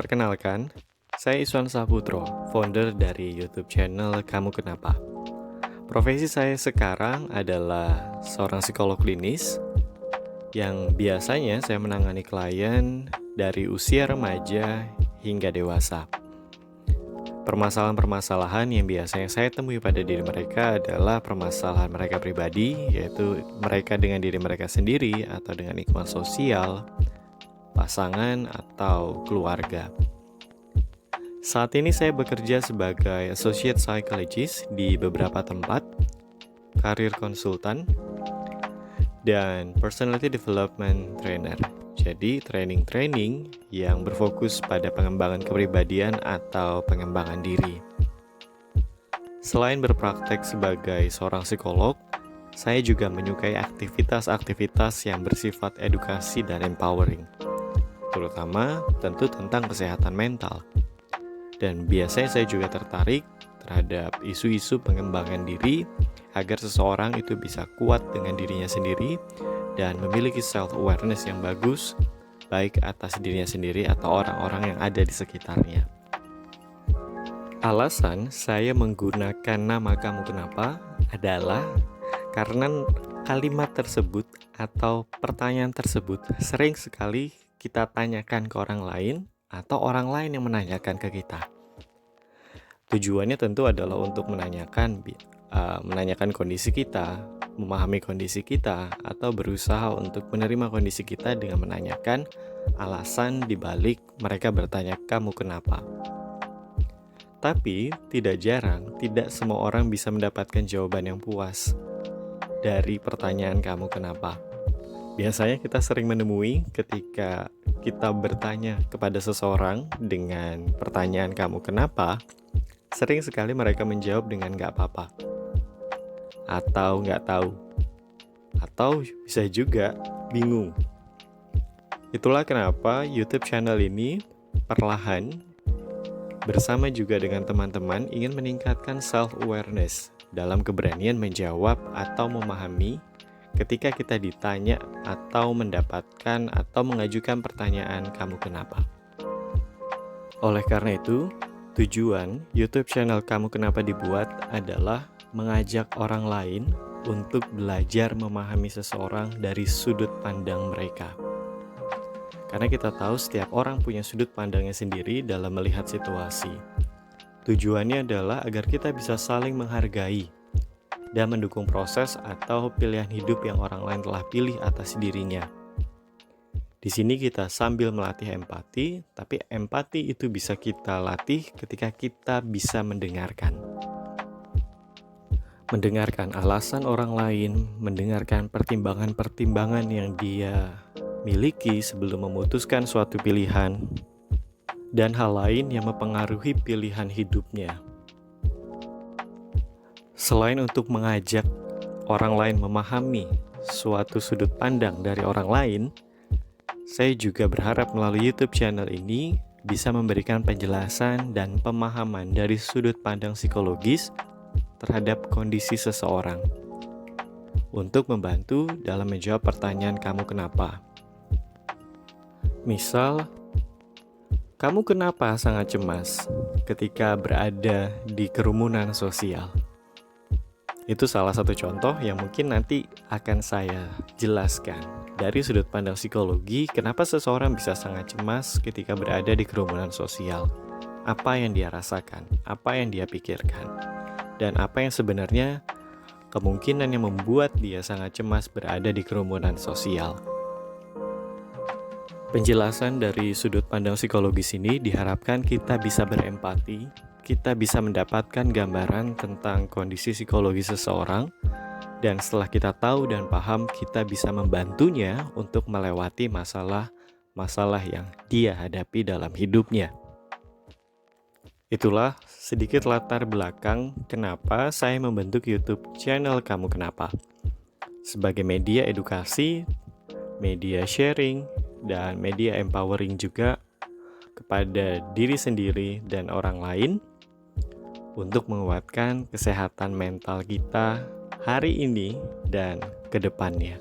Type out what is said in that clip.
Perkenalkan, saya Iswan Saputro, founder dari YouTube channel Kamu Kenapa. Profesi saya sekarang adalah seorang psikolog klinis yang biasanya saya menangani klien dari usia remaja hingga dewasa. Permasalahan-permasalahan yang biasanya saya temui pada diri mereka adalah permasalahan mereka pribadi, yaitu mereka dengan diri mereka sendiri atau dengan lingkungan sosial, pasangan, atau keluarga. Saat ini saya bekerja sebagai Associate Psychologist di beberapa tempat, karir konsultan, dan Personality Development Trainer. Jadi training-training yang berfokus pada pengembangan kepribadian atau pengembangan diri. Selain berpraktek sebagai seorang psikolog, saya juga menyukai aktivitas-aktivitas yang bersifat edukasi dan empowering, terutama tentu tentang kesehatan mental. Dan biasanya saya juga tertarik terhadap isu-isu pengembangan diri agar seseorang itu bisa kuat dengan dirinya sendiri dan memiliki self-awareness yang bagus, baik atas dirinya sendiri atau orang-orang yang ada di sekitarnya. Alasan saya menggunakan nama Kamu Kenapa adalah karena kalimat tersebut atau pertanyaan tersebut sering sekali kita tanyakan ke orang lain atau orang lain yang menanyakan ke kita. Tujuannya tentu adalah untuk menanyakan kondisi kita, memahami kondisi kita, atau berusaha untuk menerima kondisi kita dengan menanyakan alasan dibalik mereka bertanya kamu kenapa. Tapi tidak jarang, tidak semua orang bisa mendapatkan jawaban yang puas dari pertanyaan kamu kenapa. Biasanya kita sering menemui ketika kita bertanya kepada seseorang dengan pertanyaan kamu kenapa, sering sekali mereka menjawab dengan gak apa-apa, atau gak tahu, atau bisa juga bingung. Itulah kenapa YouTube channel ini perlahan bersama juga dengan teman-teman ingin meningkatkan self-awareness dalam keberanian menjawab atau memahami ketika kita ditanya atau mendapatkan atau mengajukan pertanyaan kamu kenapa. Oleh karena itu, tujuan YouTube channel Kamu Kenapa dibuat adalah mengajak orang lain untuk belajar memahami seseorang dari sudut pandang mereka. Karena kita tahu setiap orang punya sudut pandangnya sendiri dalam melihat situasi. Tujuannya adalah agar kita bisa saling menghargai dan mendukung proses atau pilihan hidup yang orang lain telah pilih atas dirinya. Di sini kita sambil melatih empati, tapi empati itu bisa kita latih ketika kita bisa mendengarkan. Mendengarkan alasan orang lain, mendengarkan pertimbangan-pertimbangan yang dia miliki sebelum memutuskan suatu pilihan, dan hal lain yang mempengaruhi pilihan hidupnya. Selain untuk mengajak orang lain memahami suatu sudut pandang dari orang lain, saya juga berharap melalui YouTube channel ini bisa memberikan penjelasan dan pemahaman dari sudut pandang psikologis terhadap kondisi seseorang untuk membantu dalam menjawab pertanyaan kamu kenapa. Misal, kamu kenapa sangat cemas ketika berada di kerumunan sosial? Itu salah satu contoh yang mungkin nanti akan saya jelaskan dari sudut pandang psikologi kenapa seseorang bisa sangat cemas ketika berada di kerumunan sosial. Apa yang dia rasakan, apa yang dia pikirkan, dan apa yang sebenarnya kemungkinan yang membuat dia sangat cemas berada di kerumunan sosial. Penjelasan dari sudut pandang psikologis ini diharapkan kita bisa berempati, kita bisa mendapatkan gambaran tentang kondisi psikologi seseorang, dan setelah kita tahu dan paham, kita bisa membantunya untuk melewati masalah-masalah yang dia hadapi dalam hidupnya. Itulah sedikit latar belakang kenapa saya membentuk YouTube channel Kamu Kenapa. Sebagai media edukasi, media sharing, dan media empowering juga kepada diri sendiri dan orang lain untuk menguatkan kesehatan mental kita hari ini dan ke depannya.